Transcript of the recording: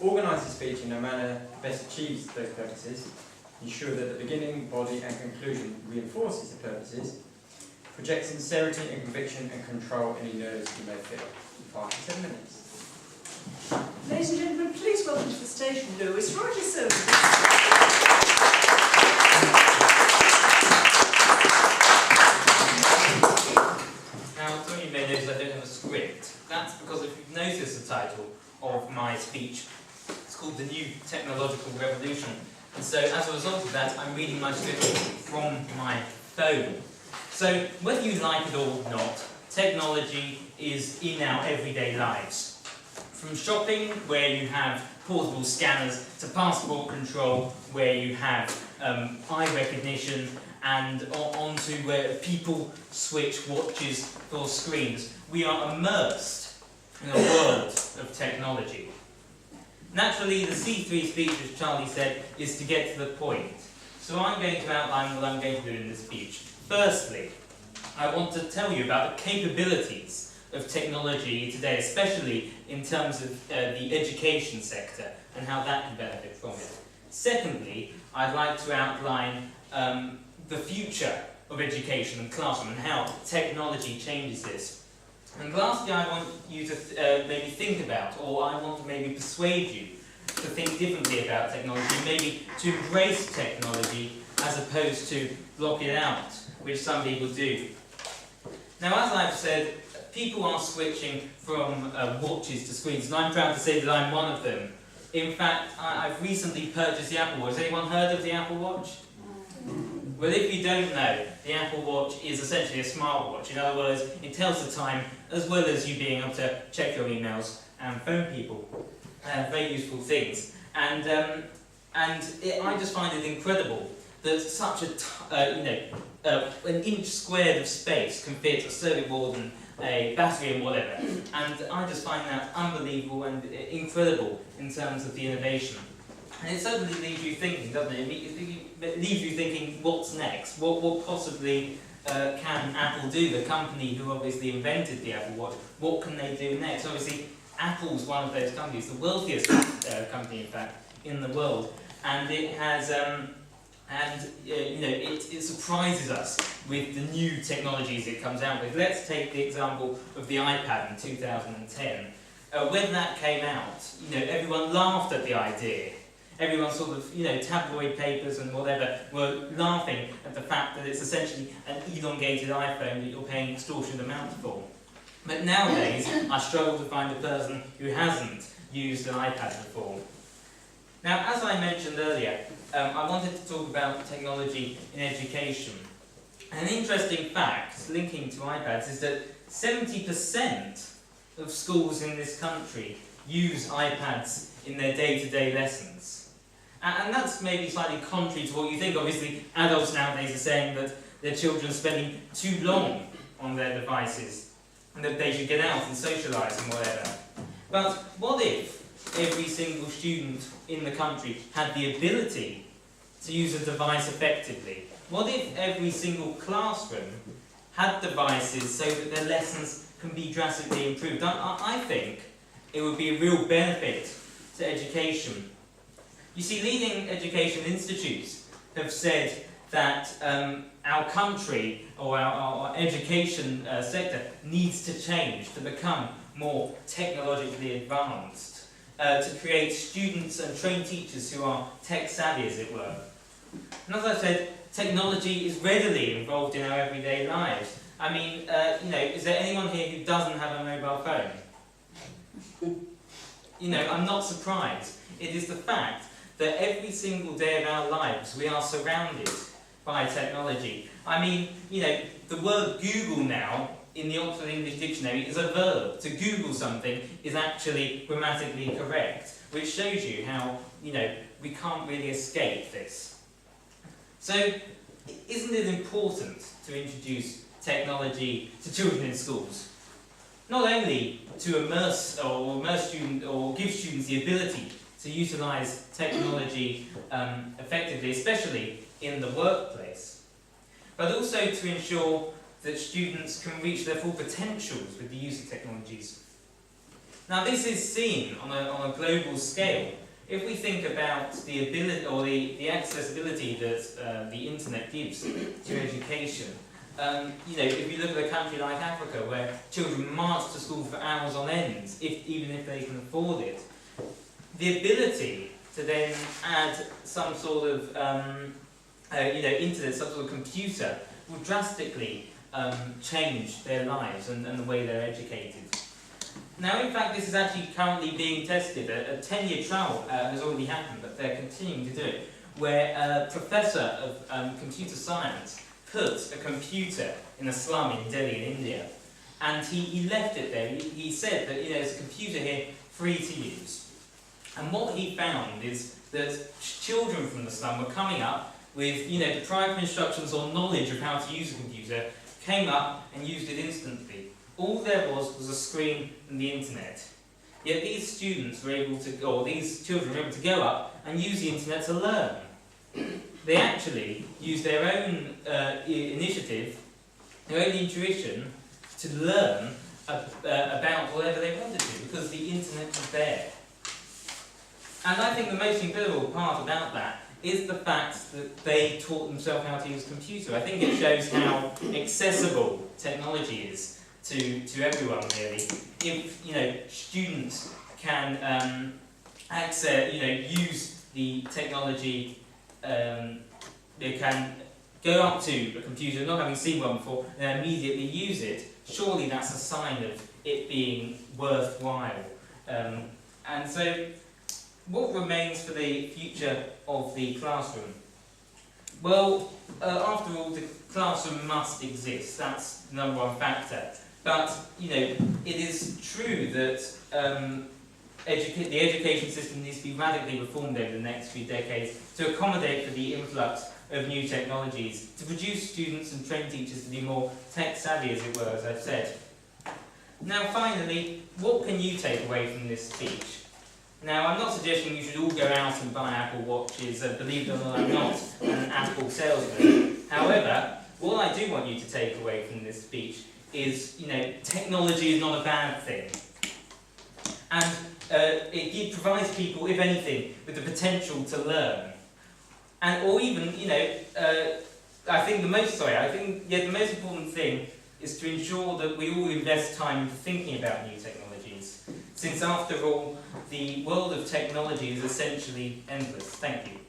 organise the speech in a manner that best achieves those purposes, ensure that the beginning, body and conclusion reinforces the purposes, project sincerity and conviction and control any nerves you may feel. 5 to 10 minutes. Ladies and gentlemen, please welcome to the station Lewis Rogerson. Now, some of you may notice I don't have a script. That's because if you've noticed the title of my speech, it's called The New Technological Revolution. And so, as a result of that, I'm reading my script from my phone. So, whether you like it or not, technology is in our everyday lives. From shopping, where you have portable scanners, to passport control, where you have eye recognition, and on to where people switch watches for screens. We are immersed in a world of technology. Naturally, the C3 speech, as Charlie said, is to get to the point. So I'm going to outline what I'm going to do in this speech. Firstly, I want to tell you about the capabilities of technology today, especially in terms of the education sector and how that can benefit from it. Secondly, I'd like to outline the future of education and classroom and how technology changes this. And lastly, I want you to maybe think about, or I want to maybe persuade you to think differently about technology, maybe to embrace technology as opposed to block it out, which some people do. Now, as I've said, people are switching from watches to screens, and I'm proud to say that I'm one of them. In fact, I've recently purchased the Apple Watch. Has anyone heard of the Apple Watch? Well, if you don't know, the Apple Watch is essentially a smartwatch. In other words, it tells the time as well as you being able to check your emails and phone people. Very useful things. And I just find it incredible that such an inch squared of space can fit a circuit board and a battery and whatever. And I just find that unbelievable and incredible in terms of the innovation. And it certainly leaves you thinking, doesn't it? It leaves you thinking, what's next? What possibly can Apple do? The company who obviously invented the Apple Watch, what can they do next? Obviously, Apple's one of those companies, the wealthiest company, in fact, in the world. And it has, it surprises us with the new technologies it comes out with. Let's take the example of the iPad in 2010. When that came out, everyone laughed at the idea. Everyone sort of, tabloid papers and whatever were laughing at the fact that it's essentially an elongated iPhone that you're paying extortionate amounts for. But nowadays, I struggle to find a person who hasn't used an iPad before. Now, as I mentioned earlier, I wanted to talk about technology in education. An interesting fact linking to iPads is that 70% of schools in this country use iPads in their day-to-day lessons. And that's maybe slightly contrary to what you think. Obviously, adults nowadays are saying that their children are spending too long on their devices and that they should get out and socialise and whatever. But what if every single student in the country had the ability to use a device effectively? What if every single classroom had devices so that their lessons can be drastically improved? I think it would be a real benefit to education. You see, leading education institutes have said that our country, or our education sector, needs to change to become more technologically advanced, to create students and train teachers who are tech savvy, as it were. And as I said, technology is readily involved in our everyday lives. I mean, is there anyone here who doesn't have a mobile phone? I'm not surprised. It is the fact that every single day of our lives we are surrounded by technology. I mean, the word Google now in the Oxford English Dictionary is a verb. To Google something is actually grammatically correct, which shows you how, we can't really escape this. So, isn't it important to introduce technology to children in schools? Not only to immerse students or give students the ability to utilise technology effectively, especially in the workplace, but also to ensure that students can reach their full potentials with the use of technologies. Now this is seen on a global scale. If we think about the ability or the accessibility that the internet gives to education, if you look at a country like Africa where children march to school for hours on end, even if they can afford it, the ability to then add some sort of internet, some sort of computer, will drastically change their lives and the way they're educated. Now, in fact, this is actually currently being tested. A 10-year trial has already happened, but they're continuing to do it, where a professor of computer science put a computer in a slum in Delhi, in India, and he left it there. He said that there's a computer here free to use. And what he found is that children from the slum were coming up with the prior instructions or knowledge of how to use a computer, came up and used it instantly. All there was a screen and the internet. Yet these students were able to, or these children were able to go up and use the internet to learn. They actually used their own initiative, their own intuition, to learn about whatever they wanted to, because the internet was there. And I think the most incredible part about that is the fact that they taught themselves how to use a computer. I think it shows how accessible technology is to everyone, really. If students can use the technology, they can go up to a computer, not having seen one before, and immediately use it. Surely that's a sign of it being worthwhile. And so, what remains for the future of the classroom? Well, after all, the classroom must exist. That's the number one factor. But, it is true that the education system needs to be radically reformed over the next few decades to accommodate for the influx of new technologies, to produce students and train teachers to be more tech-savvy, as it were, as I've said. Now, finally, what can you take away from this speech? Now, I'm not suggesting you should all go out and buy Apple Watches. Believe it or not, I'm not an Apple salesman. However, what I do want you to take away from this speech is, technology is not a bad thing. And it provides people, if anything, with the potential to learn. And, or even, I think the most important thing is to ensure that we all invest time into thinking about new technologies. Since, after all, the world of technology is essentially endless. Thank you.